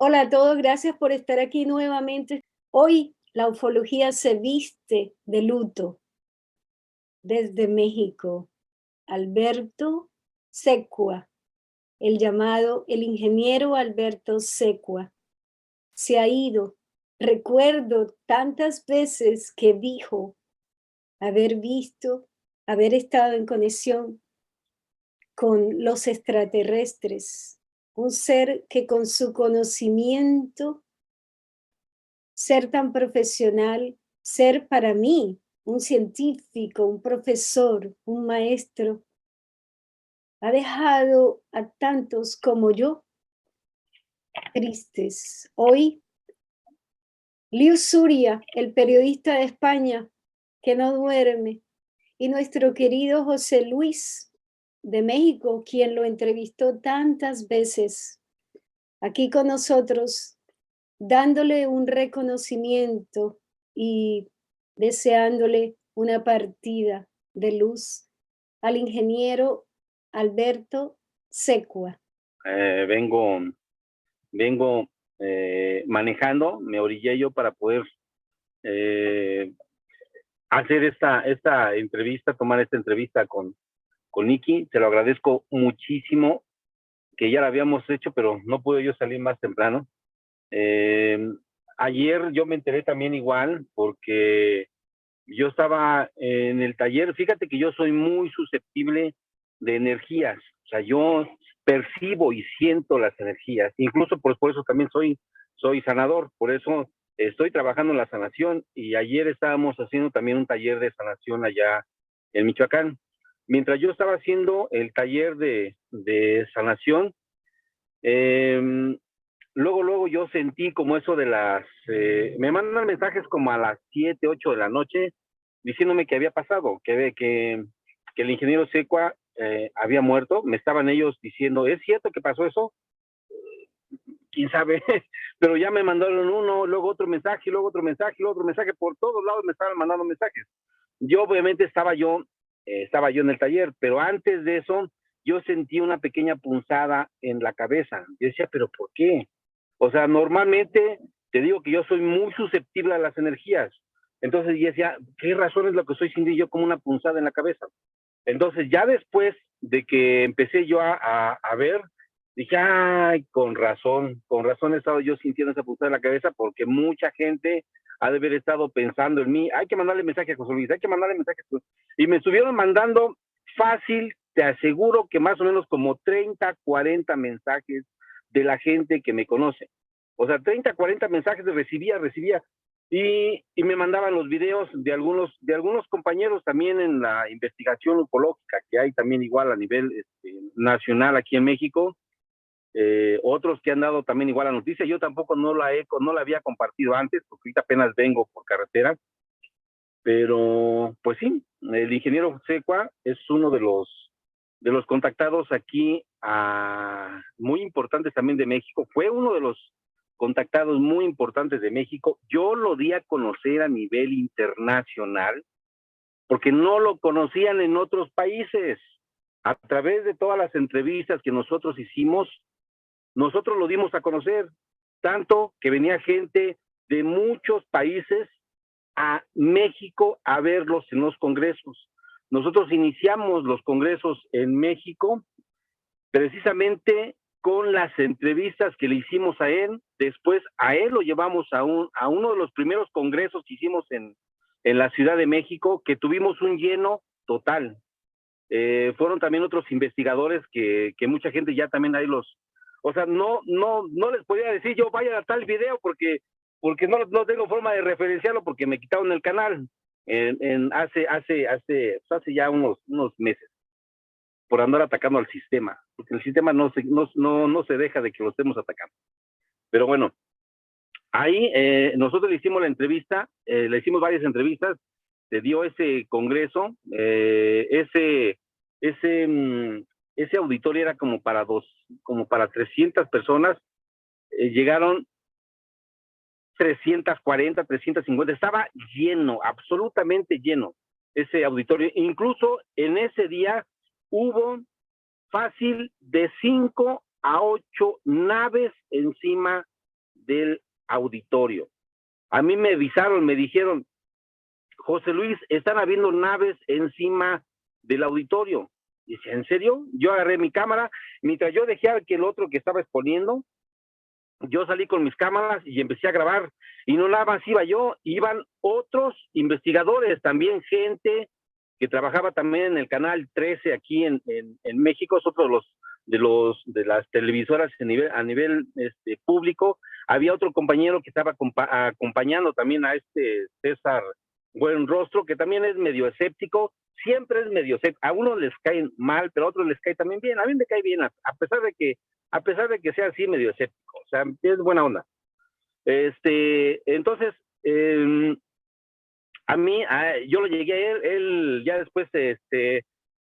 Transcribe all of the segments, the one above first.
Hola a todos, gracias por estar aquí nuevamente. Hoy la ufología se viste de luto desde México. Alberto Secua, el ingeniero Alberto Secua, se ha ido. Recuerdo tantas veces que dijo haber visto, haber estado en conexión con los extraterrestres, un ser que con su conocimiento, ser tan profesional, ser para mí un científico, un profesor, un maestro, ha dejado a tantos como yo tristes. Hoy, Liu Suria, el periodista de España que no duerme, y nuestro querido José Luis de México, quien lo entrevistó tantas veces, aquí con nosotros, dándole un reconocimiento y deseándole una partida de luz al ingeniero Alberto Secua. Vengo, manejando, me orillé yo para poder hacer esta entrevista, tomar esta entrevista con Nikki. Se lo agradezco muchísimo, que ya la habíamos hecho, pero no pude yo salir más temprano. Ayer yo me enteré también igual, porque yo estaba en el taller. Fíjate que yo soy muy susceptible de energías, o sea, yo percibo y siento las energías, incluso por eso también soy sanador, por eso estoy trabajando en la sanación, y ayer estábamos haciendo también un taller de sanación allá en Michoacán. Mientras yo estaba haciendo el taller de sanación, luego yo sentí como eso de me mandan mensajes como a las 7, 8 de la noche, diciéndome que había pasado, que el ingeniero Secua había muerto. Me estaban ellos diciendo, ¿es cierto que pasó eso? ¿Quién sabe? Pero ya me mandaron uno, luego otro mensaje, luego otro mensaje, luego otro mensaje, por todos lados me estaban mandando mensajes. Yo obviamente estaba yo en el taller, pero antes de eso yo sentí una pequeña punzada en la cabeza. Yo decía, ¿pero por qué? O sea, normalmente te digo que yo soy muy susceptible a las energías. Entonces yo decía, ¿qué razón es lo que estoy sintiendo yo como una punzada en la cabeza? Entonces ya después de que empecé yo a ver, dije, ay, con razón he estado yo sintiendo esa punzada en la cabeza, porque mucha gente ha de haber estado pensando en mí. Hay que mandarle mensaje a José Luis, hay que mandarle mensaje a José Luis. Y me estuvieron mandando fácil, te aseguro que más o menos como 30, 40 mensajes de la gente que me conoce. O sea, 30, 40 mensajes recibía. Y me mandaban los videos de algunos compañeros también en la investigación ufológica que hay también igual a nivel nacional aquí en México. Otros que han dado también igual la noticia. Yo tampoco no la había compartido antes, porque ahorita apenas vengo por carretera. Pero pues sí, el ingeniero Secua es uno de los contactados aquí, muy importantes también de México. Fue uno de los contactados muy importantes de México. Yo lo di a conocer a nivel internacional porque no lo conocían en otros países. A través de todas las entrevistas que nosotros hicimos, nosotros lo dimos a conocer, tanto que venía gente de muchos países a México a verlos en los congresos. Nosotros iniciamos los congresos en México precisamente con las entrevistas que le hicimos a él. Después a él lo llevamos a uno de los primeros congresos que hicimos en la Ciudad de México, que tuvimos un lleno total. Fueron también otros investigadores que mucha gente ya también ahí o sea, no les podía decir yo vayan a tal video porque no tengo forma de referenciarlo, porque me quitaron el canal hace ya unos meses, por andar atacando al sistema, porque el sistema no se deja de que lo estemos atacando. Pero bueno, ahí nosotros le hicimos la entrevista, le hicimos varias entrevistas, se dio ese congreso, ese auditorio era como para 300 personas, llegaron 340, 350, estaba lleno, absolutamente lleno ese auditorio. Incluso en ese día hubo fácil de 5 a 8 naves encima del auditorio. A mí me avisaron, me dijeron, José Luis, están habiendo naves encima del auditorio. Y dice, ¿en serio? Yo agarré mi cámara, mientras yo dejé que el otro que estaba exponiendo, yo salí con mis cámaras y empecé a grabar. Y no nada más iba yo, iban otros investigadores, también gente que trabajaba también en el canal 13 aquí en México, es otro de las televisoras a nivel público. Había otro compañero que estaba acompañando también a César Buenrostro, que también es medio escéptico, siempre es medio escéptico. A unos les caen mal, pero a otros les cae también bien. A mí me cae bien, a pesar de que sea así medio escéptico, o sea, es buena onda. Entonces, yo lo llegué a él ya después,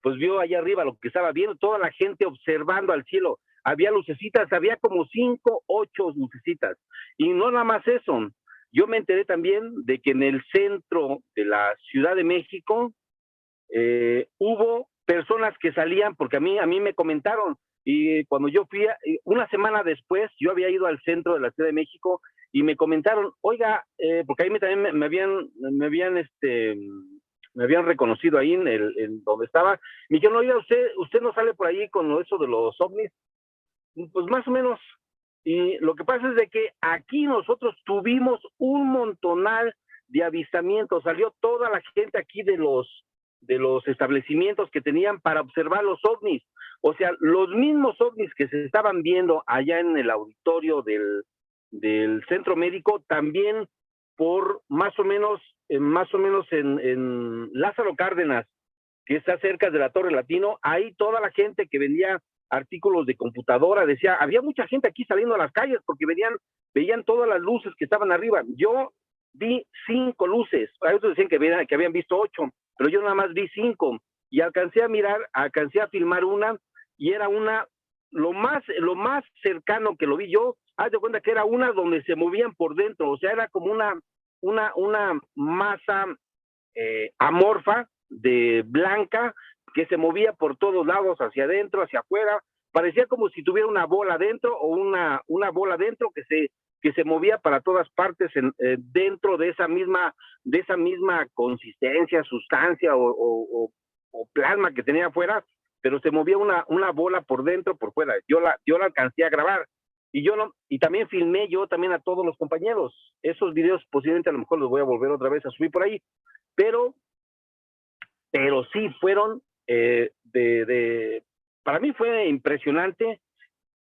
pues vio allá arriba lo que estaba viendo, toda la gente observando al cielo. Había lucecitas, había como 5, 8 lucecitas. Y no nada más eso. Yo me enteré también de que en el centro de la Ciudad de México hubo personas que salían, porque a mí me comentaron, y cuando yo fui, una semana después, yo había ido al centro de la Ciudad de México y me comentaron, oiga, porque ahí también me habían reconocido ahí en donde estaba. Me dijeron, oiga, usted no sale por ahí con eso de los ovnis. Pues más o menos. Y lo que pasa es de que aquí nosotros tuvimos un montonal de avistamientos. Salió toda la gente aquí de los establecimientos que tenían para observar los ovnis. O sea, los mismos ovnis que se estaban viendo allá en el auditorio del centro médico, también por más o menos en Lázaro Cárdenas, que está cerca de la Torre Latino, ahí toda la gente que vendía artículos de computadora, decía, había mucha gente aquí saliendo a las calles porque veían todas las luces que estaban arriba. Yo vi 5 luces, a otros decían que habían visto 8, pero yo nada más vi 5, y alcancé a filmar una, y era lo más cercano que lo vi yo, haz de cuenta que era una donde se movían por dentro, o sea, era como una masa amorfa de blanca que se movía por todos lados, hacia adentro, hacia afuera. Parecía como si tuviera una bola adentro, o una bola adentro que se movía para todas partes dentro de esa misma consistencia, sustancia o plasma que tenía afuera, pero se movía una bola por dentro, por fuera. Yo la alcancé a grabar. Y también filmé yo también a todos los compañeros. Esos videos posiblemente a lo mejor los voy a volver otra vez a subir por ahí, pero sí fueron para mí fue impresionante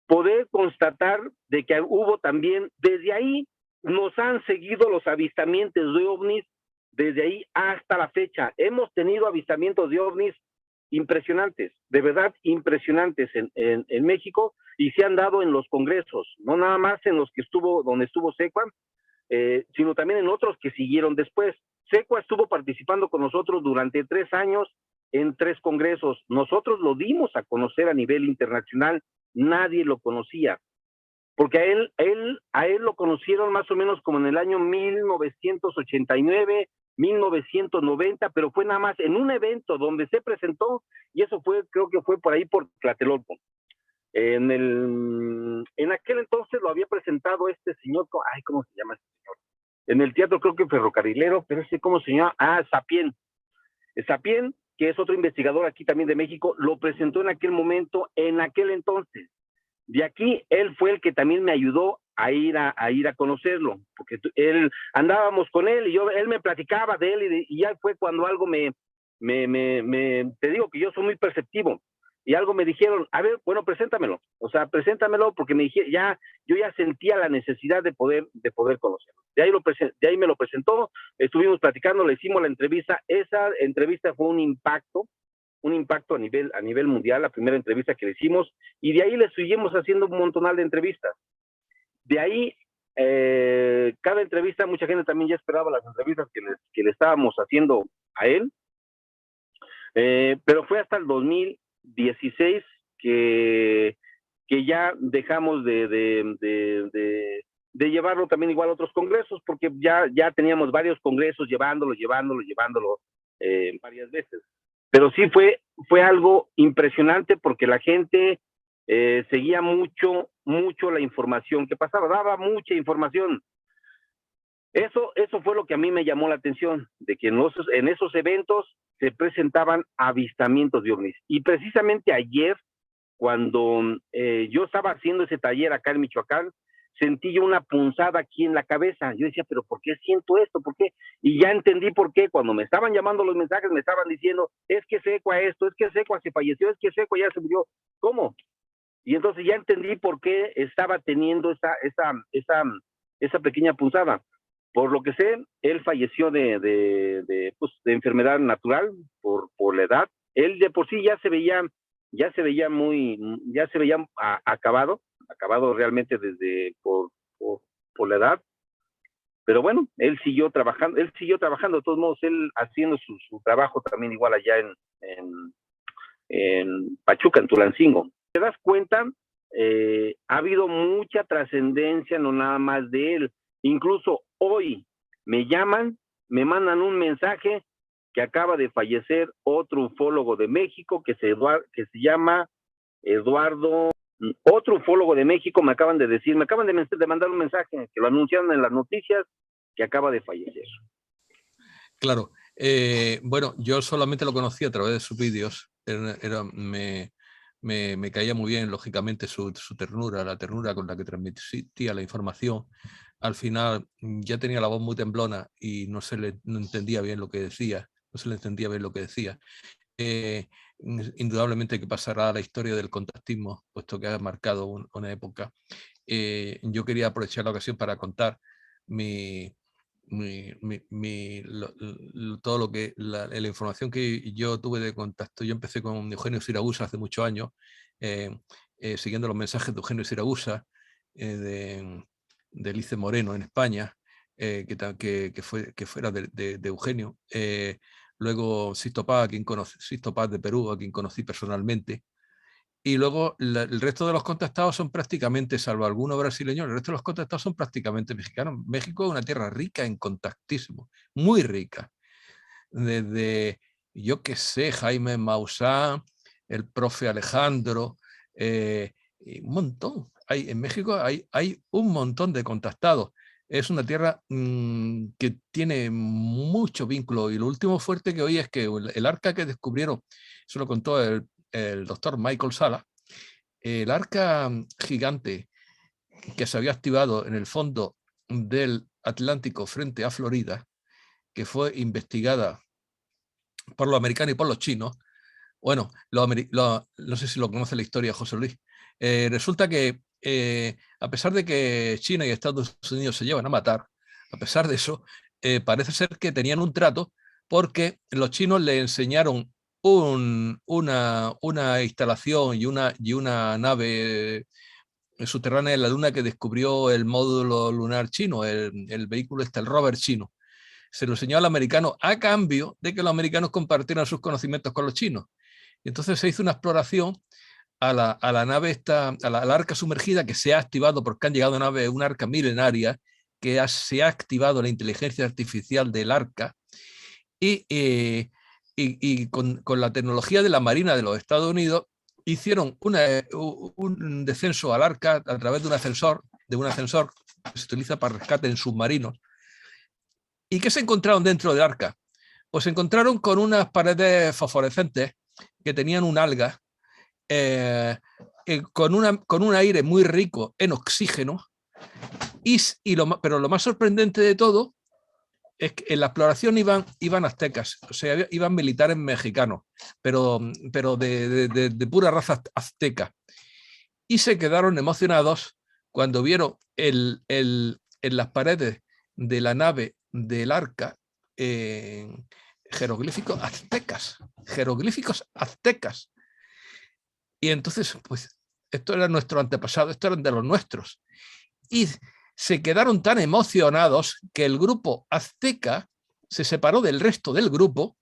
poder constatar de que hubo también, desde ahí nos han seguido los avistamientos de ovnis, desde ahí hasta la fecha. Hemos tenido avistamientos de ovnis impresionantes, de verdad impresionantes en México, y se han dado en los congresos, no nada más en los que donde estuvo Secua, sino también en otros que siguieron después. Secua estuvo participando con nosotros durante 3 años en 3 congresos. Nosotros lo dimos a conocer a nivel internacional, nadie lo conocía, porque a él lo conocieron más o menos como en el año 1989, 1990, pero fue nada más en un evento donde se presentó, y eso creo que fue por ahí por Tlatelolco. En aquel entonces lo había presentado este señor, ¿cómo se llama este señor? En el teatro, creo que ferrocarrilero, pero ¿cómo se llama? Sapien. Sapien, que es otro investigador aquí también de México, lo presentó en aquel momento, en aquel entonces. De aquí, él fue el que también me ayudó a ir a conocerlo, porque andábamos con él, y él me platicaba de él, y ya fue cuando algo te digo que yo soy muy perceptivo, y algo me dijeron, a ver, bueno, preséntamelo, porque yo ya sentía la necesidad de poder conocerlo. De ahí me lo presentó, estuvimos platicando, le hicimos la entrevista. Esa entrevista fue un impacto a nivel mundial, la primera entrevista que le hicimos, y de ahí le seguimos haciendo un montonal de entrevistas. De ahí, cada entrevista, mucha gente también ya esperaba las entrevistas que le estábamos haciendo a él, pero fue hasta el 2016 que ya dejamos de llevarlo también igual a otros congresos, porque ya teníamos varios congresos llevándolo varias veces. Pero sí fue algo impresionante, porque la gente seguía mucho mucho la información que pasaba, daba mucha información. Eso fue lo que a mí me llamó la atención, de que en esos eventos se presentaban avistamientos de ovnis. Y precisamente ayer, cuando yo estaba haciendo ese taller acá en Michoacán, sentí yo una punzada aquí en la cabeza. Yo decía, pero ¿por qué siento esto? ¿Por qué? Y ya entendí por qué. Cuando me estaban llamando los mensajes, me estaban diciendo, es que Secua esto, es que Secua se falleció, es que Secua ya se murió. ¿Cómo? Y entonces ya entendí por qué estaba teniendo esa pequeña punzada. Por lo que sé, él falleció de enfermedad natural por la edad. Él de por sí ya se veía acabado realmente por la edad. Pero bueno, él siguió trabajando de todos modos, él haciendo su trabajo también igual allá en Pachuca, en Tulancingo. ¿Te das cuenta? Ha habido mucha trascendencia, no nada más de él. Incluso hoy me llaman, me mandan un mensaje que acaba de fallecer otro ufólogo de México que se llama Eduardo. Otro ufólogo de México me acaban de mandar un mensaje que lo anunciaron en las noticias que acaba de fallecer. Claro. Bueno, yo solamente lo conocí a través de sus vídeos. Me caía muy bien, lógicamente, su ternura, la ternura con la que transmitía la información. Al final ya tenía la voz muy temblona y no entendía bien lo que decía, no se le entendía bien lo que decía. Indudablemente que pasará a la historia del contactismo, puesto que ha marcado una época. Yo quería aprovechar la ocasión para contar todo lo que la información que yo tuve de contacto. Yo empecé con Eugenio Siragusa hace muchos años, siguiendo los mensajes de Eugenio Siragusa, de Lice Moreno en España, que fuera de Eugenio. Luego Sisto Paz de Perú, a quien conocí personalmente. Y luego el resto de los contactados son prácticamente, salvo algunos brasileños, el resto de los contactados son prácticamente mexicanos. México es una tierra rica en contactismo, muy rica. Desde, yo qué sé, Jaime Maussan, el profe Alejandro, un montón. En México hay un montón de contactados. Es una tierra que tiene mucho vínculo. Y lo último fuerte que oí es que el arca que descubrieron, eso lo contó el doctor Michael Sala, el arca gigante que se había activado en el fondo del Atlántico frente a Florida, que fue investigada por los americanos y por los chinos. Bueno, no sé si lo conoce la historia, José Luis. Resulta que a pesar de que China y Estados Unidos se llevan a matar, a pesar de eso, parece ser que tenían un trato, porque los chinos le enseñaron una instalación y una nave subterránea en la Luna que descubrió el módulo lunar chino, el vehículo el rover chino. Se lo enseñó al americano a cambio de que los americanos compartieran sus conocimientos con los chinos. Y entonces se hizo una exploración a la nave al arca sumergida, que se ha activado porque han llegado una arca milenaria, que se ha activado la inteligencia artificial del arca, y con la tecnología de la Marina de los Estados Unidos hicieron un descenso al arca a través de un ascensor que se utiliza para rescate en submarinos. ¿Y qué se encontraron dentro del arca? Pues se encontraron con unas paredes fosforescentes que tenían un alga, con un aire muy rico en oxígeno, pero lo más sorprendente de todo es que en la exploración iban aztecas, o sea, iban militares mexicanos, pero de pura raza azteca. Y se quedaron emocionados cuando vieron en las paredes de la nave del arca jeroglíficos aztecas. Y entonces, pues, esto era nuestro antepasado, esto eran de los nuestros. Y se quedaron tan emocionados que el grupo azteca se separó del resto del grupo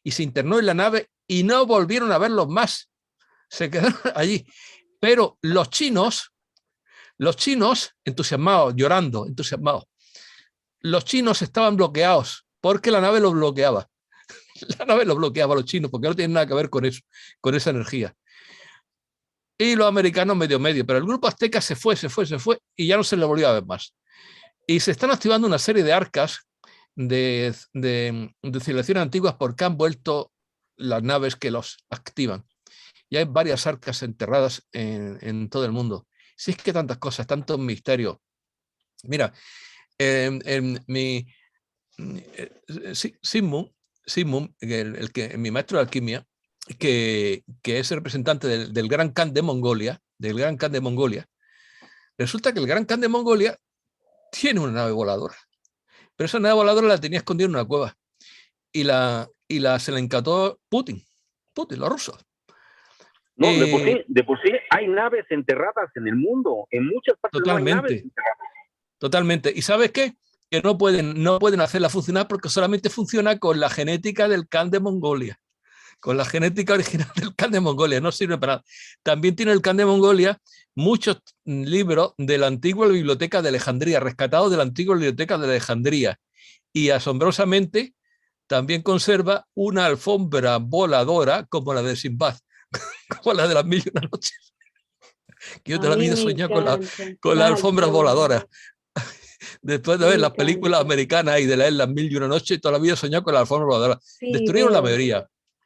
y se internó en la nave y no volvieron a verlos más. Se quedaron allí. Pero los chinos entusiasmados, llorando, entusiasmados, los chinos estaban bloqueados porque la nave los bloqueaba. La nave los bloqueaba a los chinos porque no tienen nada que ver con eso, con esa energía. y los americanos medio, pero el grupo azteca se fue y ya no se le volvió a ver más. Y se están activando una serie de arcas de civilizaciones antiguas porque han vuelto las naves que los activan. Y hay varias arcas enterradas en todo el mundo. Si es que tantas cosas, tantos misterios. Mira, Sigmund, mi maestro de alquimia, que es el representante del Gran Khan de Mongolia, resulta que el Gran Khan de Mongolia tiene una nave voladora, pero esa nave voladora la tenía escondida en una cueva y se la encantó Putin, los rusos. No, de por sí hay naves enterradas en el mundo, en muchas partes no hay naves enterradas. Totalmente. ¿Y sabes qué? Que no pueden hacerla funcionar porque solamente funciona con la genética del Khan de Mongolia. Con la genética original del Khan de Mongolia, no sirve para nada. También tiene el Khan de Mongolia muchos libros de la antigua biblioteca de Alejandría, rescatados de la antigua biblioteca de Alejandría. Y asombrosamente también conserva una alfombra voladora como la de Sinbad, como la de las 1001 noches. Que yo toda la vida he soñado con la alfombra voladora. Después de ver las películas americanas y de leer las 1001 noches, toda la vida he soñado con la alfombra voladora. Sí, destruyeron la mayoría.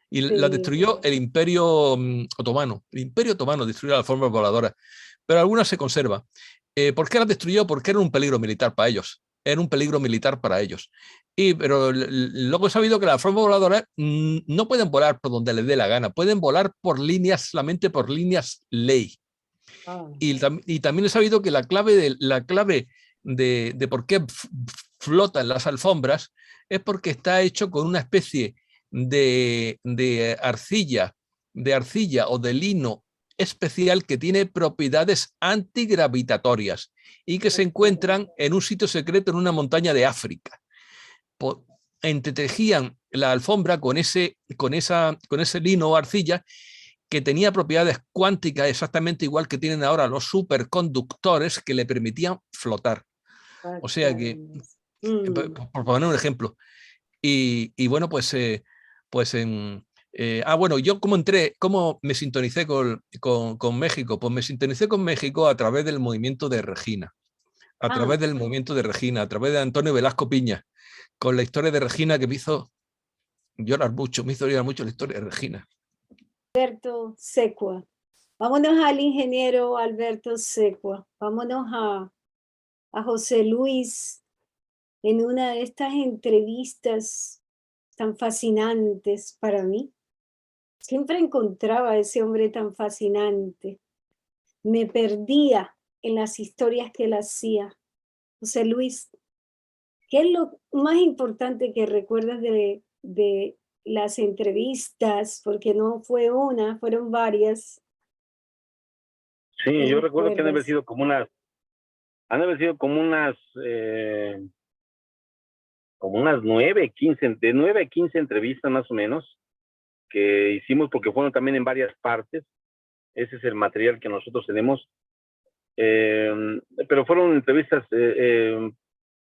Y la destruyó el Imperio Otomano. El Imperio Otomano destruyó la alfombra voladora. Pero algunas se conservan. ¿Por qué las destruyó? Porque era un peligro militar para ellos. Era un peligro militar para ellos. Pero luego he sabido que las alfombras voladoras no pueden volar por donde les dé la gana. Pueden volar por líneas, solamente por líneas ley. Y también he sabido que la clave de por qué flotan las alfombras es porque está hecho con una especie de arcilla o de lino especial que tiene propiedades antigravitatorias y que se encuentran en un sitio secreto en una montaña de África. Entretejían la alfombra con ese lino o arcilla que tenía propiedades cuánticas exactamente igual que tienen ahora los superconductores que le permitían flotar. O sea que, por poner un ejemplo, y bueno, pues bueno, yo cómo me sintonicé con México, pues me sintonicé con México a través del movimiento de Regina, a través de Antonio Velasco Piña, con la historia de Regina que me hizo llorar mucho la historia de Regina. Alberto Secua. Vámonos al ingeniero Alberto Secua. Vámonos a José Luis en una de estas entrevistas tan fascinantes para mí. Siempre encontraba a ese hombre tan fascinante. Me perdía en las historias que él hacía. José Luis, ¿qué es lo más importante que recuerdas de las entrevistas? Porque no fue una, fueron varias. Sí, yo recuerdo que han de haber sido como unas 9, 15, de 9 a 15 entrevistas más o menos que hicimos porque fueron también en varias partes. Ese es el material que nosotros tenemos. Pero fueron entrevistas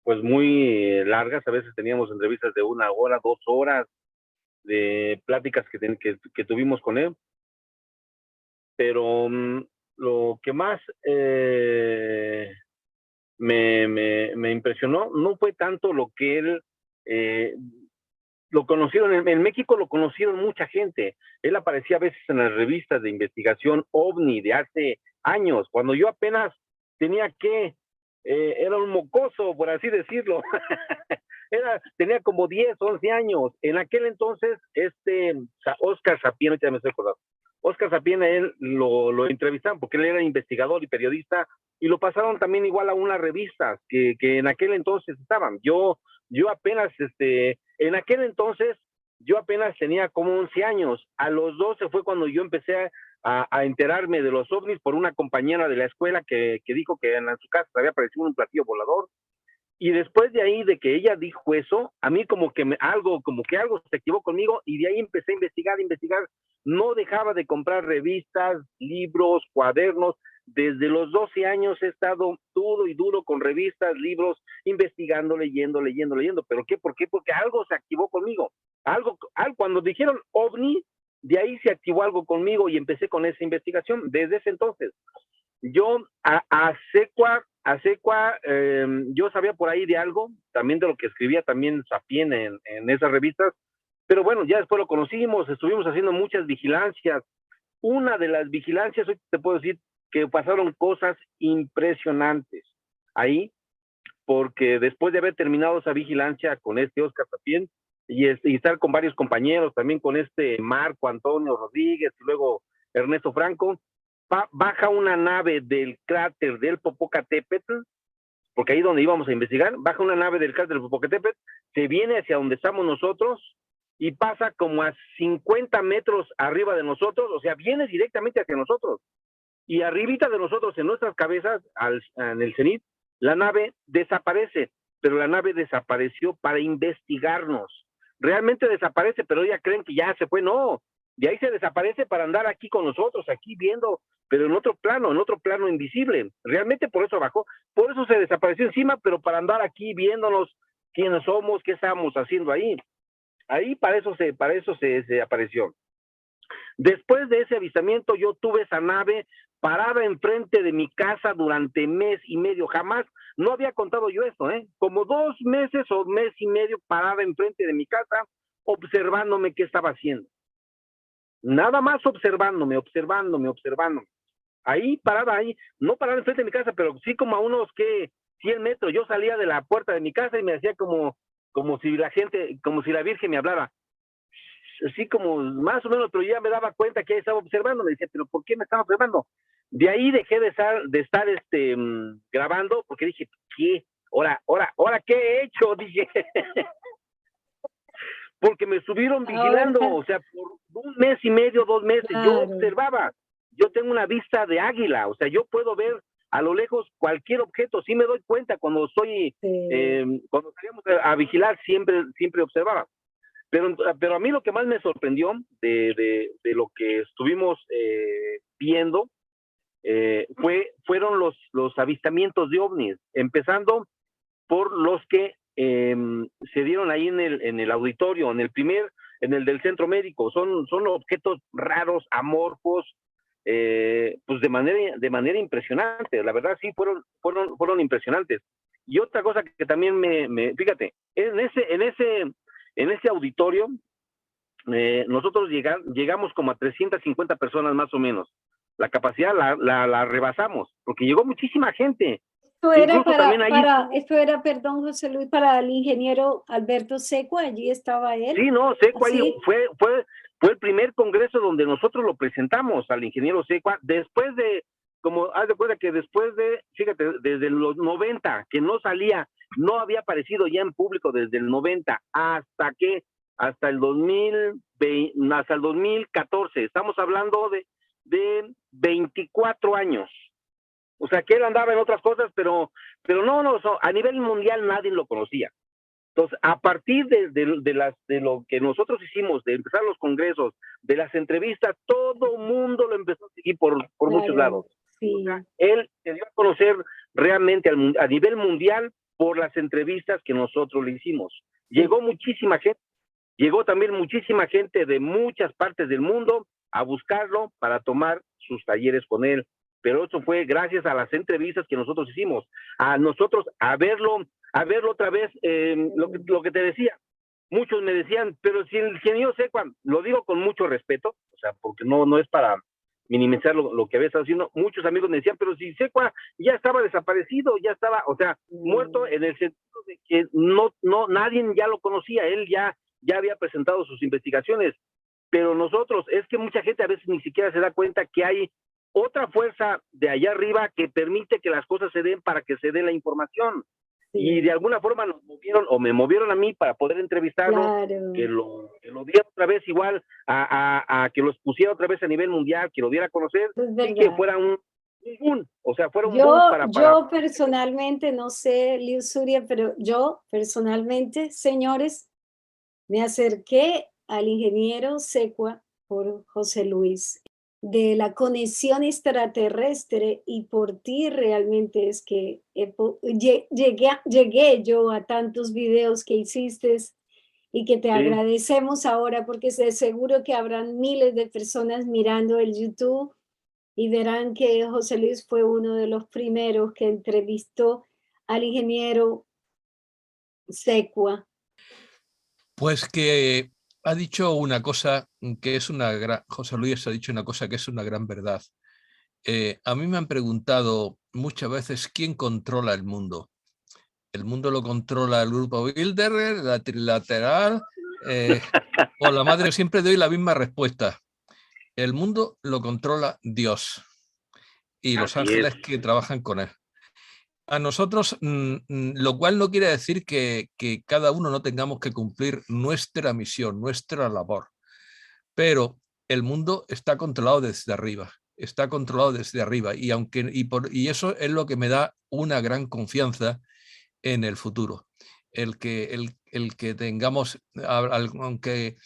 pues muy largas. A veces teníamos entrevistas de 1 hora, 2 horas de pláticas que tuvimos con él. Pero lo que más me impresionó no fue tanto lo que él lo conocieron en México, lo conocieron mucha gente. Él aparecía a veces en las revistas de investigación OVNI de hace años, cuando yo apenas tenía era un mocoso, por así decirlo. Tenía como 10, 11 años. En aquel entonces, Oscar Sapien, ya me estoy acordando. Oscar Sapien, él lo entrevistaron porque él era investigador y periodista y lo pasaron también igual a unas revistas que en aquel entonces estaban. Yo apenas, en aquel entonces, yo apenas tenía como 11 años. A los 12 fue cuando yo empecé a enterarme de los ovnis por una compañera de la escuela que dijo que en su casa había aparecido un platillo volador. Y después de ahí, de que ella dijo eso, a mí como que algo se activó conmigo y de ahí empecé a investigar. No dejaba de comprar revistas, libros, cuadernos. Desde los 12 años he estado duro y duro con revistas, libros, investigando, leyendo. ¿Pero qué? ¿Por qué? Porque algo se activó conmigo. Algo cuando dijeron OVNI, de ahí se activó algo conmigo y empecé con esa investigación. Desde ese entonces, yo a Secua, yo sabía por ahí de algo, también de lo que escribía también Sapien en esas revistas, pero bueno, ya después lo conocimos, estuvimos haciendo muchas vigilancias. Una de las vigilancias, hoy te puedo decir que pasaron cosas impresionantes ahí, porque después de haber terminado esa vigilancia con este Oscar Sapien y estar con varios compañeros, también con este Marco Antonio Rodríguez y luego Ernesto Franco, baja una nave del cráter del Popocatépetl, porque ahí donde íbamos a investigar, baja una nave del cráter del Popocatépetl, se viene hacia donde estamos nosotros y pasa como a 50 metros arriba de nosotros, o sea, viene directamente hacia nosotros. Y arribita de nosotros, en nuestras cabezas, en el cenit, la nave desaparece, pero la nave desapareció para investigarnos. Realmente desaparece, pero ya creen que ya se fue, no. De ahí se desaparece para andar aquí con nosotros, aquí viendo, pero en otro plano invisible. Realmente por eso bajó, por eso se desapareció encima, pero para andar aquí viéndonos quiénes somos, qué estábamos haciendo ahí. Ahí para eso se apareció. Después de ese avistamiento, yo tuve esa nave parada enfrente de mi casa durante mes y medio. Jamás, no había contado yo esto, como 2 meses o mes y medio parada enfrente de mi casa, observándome qué estaba haciendo. Nada más observándome. Ahí, parada ahí, no parada enfrente de mi casa, pero sí como a unos, 100 metros. Yo salía de la puerta de mi casa y me hacía como si la Virgen me hablara. Así como más o menos, pero ya me daba cuenta que estaba observando. Me decía, pero ¿por qué me estaba observando? De ahí dejé de estar grabando, porque dije, ¿qué? Ahora, ¿qué he hecho? Dije, porque me estuvieron vigilando, o sea, por 1 mes y medio, 2 meses, yo observaba. Yo tengo una vista de águila, o sea, yo puedo ver a lo lejos cualquier objeto. Sí me doy cuenta cuando cuando salíamos a vigilar, siempre observaba. Pero a mí lo que más me sorprendió de lo que estuvimos viendo fueron los avistamientos de ovnis, empezando por los que se dieron ahí en el auditorio, en el del centro médico. Son objetos raros, amorfos, pues de manera impresionante. La verdad sí fueron impresionantes. Y otra cosa que también fíjate, en ese auditorio, nosotros llegamos como a 350 personas más o menos. La capacidad la rebasamos, porque llegó muchísima gente. Esto era, perdón, José Luis, para el ingeniero Alberto Secua, allí estaba él. Sí, no, Secua fue el primer congreso donde nosotros lo presentamos al ingeniero Secua, después de, como haz de cuenta que fíjate, desde los 90, que no había aparecido ya en público desde el 90 hasta el 2014, estamos hablando de 24 años. O sea, que él andaba en otras cosas, pero no, a nivel mundial nadie lo conocía. Entonces, a partir de lo que nosotros hicimos, de empezar los congresos, de las entrevistas, todo mundo lo empezó a seguir por muchos lados. Sí. O sea, él se dio a conocer realmente a nivel mundial por las entrevistas que nosotros le hicimos. Llegó muchísima gente, llegó también muchísima gente de muchas partes del mundo a buscarlo para tomar sus talleres con él. Pero eso fue gracias a las entrevistas que nosotros hicimos, a nosotros a verlo otra vez. Lo que te decía, muchos me decían, pero si el ingeniero Secua, lo digo con mucho respeto, o sea, porque no es para minimizar lo que había estado haciendo. Muchos amigos me decían, pero si Secua ya estaba desaparecido, ya estaba, o sea, muerto, en el sentido de que nadie ya lo conocía, él ya había presentado sus investigaciones, pero nosotros, es que mucha gente a veces ni siquiera se da cuenta que hay otra fuerza de allá arriba que permite que las cosas se den para que se dé la información. Sí. Y de alguna forma me movieron a mí para poder entrevistarlo, claro. que lo diera otra vez igual, a que los pusiera otra vez a nivel mundial, que lo diera a conocer, y que fuera un boom, o sea, fuera un boom para... Yo personalmente, no sé, Liu Zuria, pero yo personalmente, señores, me acerqué al ingeniero Secua por José Luis, de la conexión extraterrestre, y por ti realmente es que llegué yo a tantos videos que hiciste y que te Sí. agradecemos ahora porque de seguro que habrán miles de personas mirando el YouTube y verán que José Luis fue uno de los primeros que entrevistó al ingeniero Secua. Pues que ha dicho una cosa que es una gran... José Luis ha dicho una cosa que es una gran verdad. A mí me han preguntado muchas veces quién controla el mundo. El mundo lo controla el grupo Bilderberg, la trilateral, o la madre. Siempre doy la misma respuesta. El mundo lo controla Dios y los Así es. ángeles que trabajan con él. A nosotros, lo cual no quiere decir que cada uno no tengamos que cumplir nuestra misión, nuestra labor, pero el mundo está controlado desde arriba, está controlado desde arriba, y y eso es lo que me da una gran confianza en el futuro. El que tengamos, aunque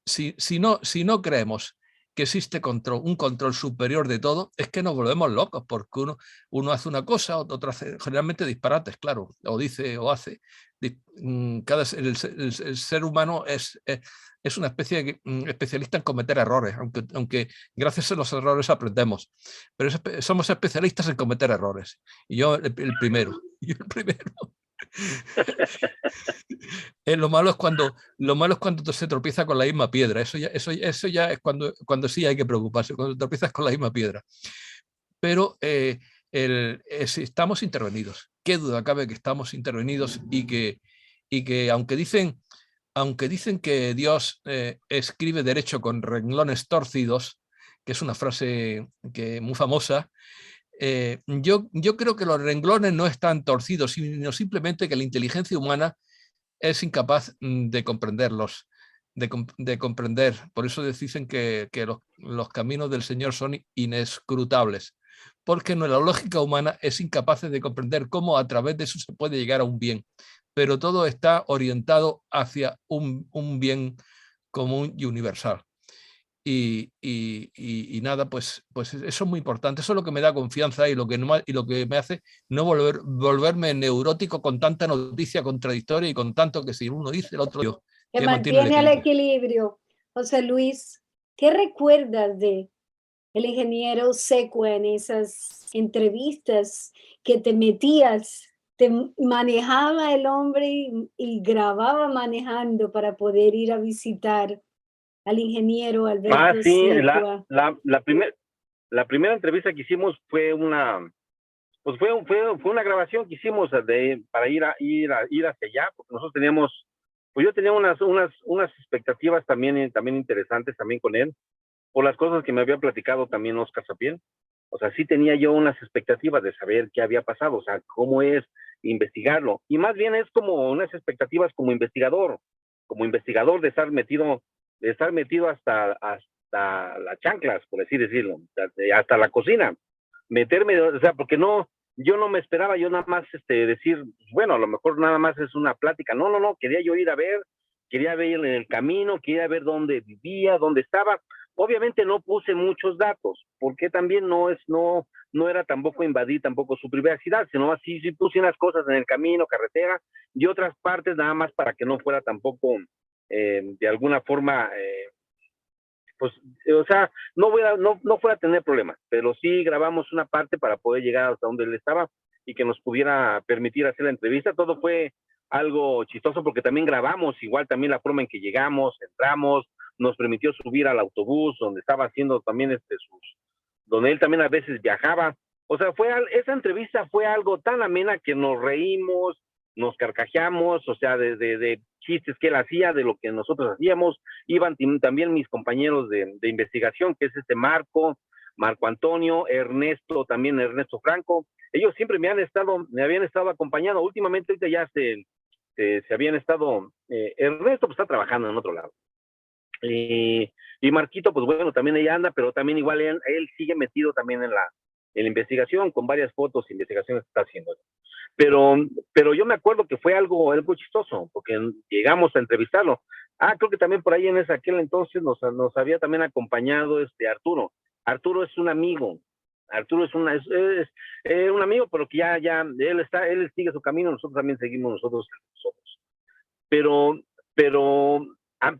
si no creemos que existe un control superior de todo, es que nos volvemos locos, porque uno hace una cosa, otro hace generalmente disparates, claro, o dice o hace. El ser humano es una especie de especialista en cometer errores, aunque gracias a los errores aprendemos, pero somos especialistas en cometer errores. Y yo el primero. Yo el primero. Lo malo es cuando se tropieza con la misma piedra. Eso ya es cuando sí hay que preocuparse, cuando tropiezas con la misma piedra. Pero si estamos intervenidos, qué duda cabe que estamos intervenidos, y que aunque dicen que Dios escribe derecho con renglones torcidos, que es una frase muy famosa, yo creo que los renglones no están torcidos, sino simplemente que la inteligencia humana es incapaz de comprenderlos, de comprender. Por eso dicen que los caminos del Señor son inescrutables, porque la lógica humana es incapaz de comprender cómo a través de eso se puede llegar a un bien, pero todo está orientado hacia un bien común y universal. Y nada, pues eso es muy importante. Eso es lo que me da confianza, y lo que me hace no volverme neurótico con tanta noticia contradictoria y con tanto que si uno dice el otro yo, Que que mantiene el mantiene el equilibrio. equilibrio. José Luis, ¿qué recuerdas de el ingeniero Secua en esas entrevistas que te metías? Te manejaba el hombre y grababa manejando para poder ir a visitar al ingeniero Alberto Sí, Secua. la primera entrevista que hicimos fue fue una grabación que hicimos para ir hacia allá, porque nosotros teníamos, pues yo tenía unas expectativas también interesantes también con él, por las cosas que me había platicado también Oscar Sapién. O sea, sí tenía yo unas expectativas de saber qué había pasado, o sea, cómo es investigarlo. Y más bien es como unas expectativas como investigador de estar metido hasta las chanclas, por así decirlo, hasta la cocina. Meterme, o sea, porque yo no me esperaba, yo nada más decir, bueno, a lo mejor nada más es una plática. No, quería yo ir a ver, quería ver en el camino, quería ver dónde vivía, dónde estaba. Obviamente no puse muchos datos, porque también no era tampoco invadir tampoco su privacidad, sino así sí puse unas cosas en el camino, carretera, y otras partes nada más para que no fuera tampoco de alguna forma, pues, o sea, no fuera a tener problemas, pero sí grabamos una parte para poder llegar hasta donde él estaba y que nos pudiera permitir hacer la entrevista. Todo fue algo chistoso porque también grabamos igual también la forma en que llegamos, entramos, nos permitió subir al autobús donde estaba haciendo también donde él también a veces viajaba. O sea, esa entrevista fue algo tan amena que nos reímos, nos carcajeamos, o sea, de chistes que él hacía, de lo que nosotros hacíamos. Iban también mis compañeros de investigación, que es Marco Antonio, Ernesto Franco. Ellos siempre me habían estado acompañando. Últimamente ahorita ya se habían estado, Ernesto pues está trabajando en otro lado. Y Marquito, pues bueno, también ella anda, pero también igual él sigue metido también en la investigación, con varias fotos e investigaciones que está haciendo. Pero yo me acuerdo que fue algo chistoso, porque llegamos a entrevistarlo. Creo que también por ahí en aquel entonces nos había también acompañado Arturo. Arturo es un amigo. Arturo es un amigo, pero que ya él sigue su camino, nosotros también seguimos nosotros. Pero pero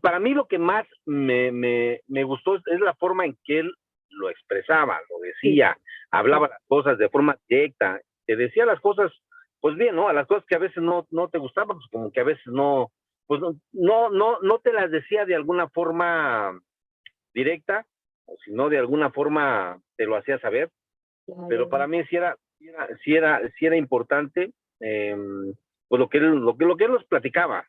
para mí lo que más me gustó es la forma en que él lo expresaba, lo decía, hablaba las cosas de forma directa, te decía las cosas, pues bien, ¿no? A las cosas que a veces no te gustaban, pues como que a veces no, pues no te las decía de alguna forma directa, o si no de alguna forma te lo hacía saber, pero para mí sí era importante, pues lo que él nos platicaba,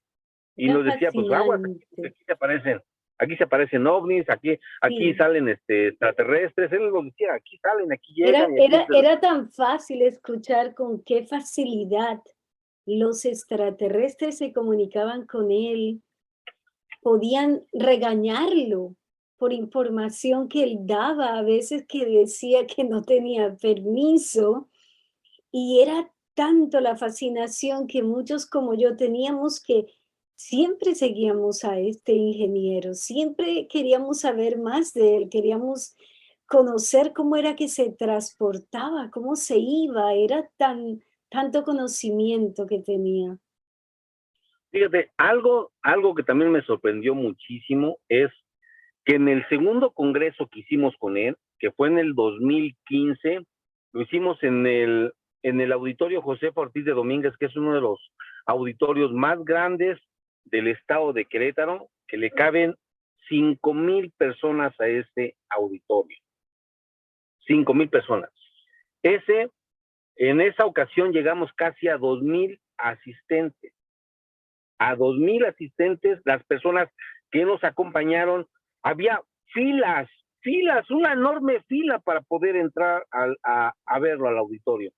y Era nos decía, pues aguas, fascinante. aquí se aparecen ovnis, aquí Sí. salen extraterrestres, él nos decía, aquí salen, aquí llegan, y aquí Era tan fácil escuchar con qué facilidad los extraterrestres se comunicaban con él, podían regañarlo por información que él daba, a veces que decía que no tenía permiso, y era tanto la fascinación que muchos como yo teníamos que siempre seguíamos a este ingeniero, siempre queríamos saber más de él, queríamos conocer cómo era que se transportaba, cómo se iba, era tanto conocimiento que tenía. fíjate, algo que también me sorprendió muchísimo es que en el segundo congreso que hicimos con él, que fue en el 2015, lo hicimos en el auditorio José Ortiz de Domínguez, que es uno de los auditorios más grandes del estado de Querétaro, que le caben 5,000 personas a este auditorio. 5,000 personas. En esa ocasión llegamos casi a 2,000 asistentes. A 2,000 asistentes, las personas que nos acompañaron, había filas, una enorme fila para poder entrar a verlo al auditorio.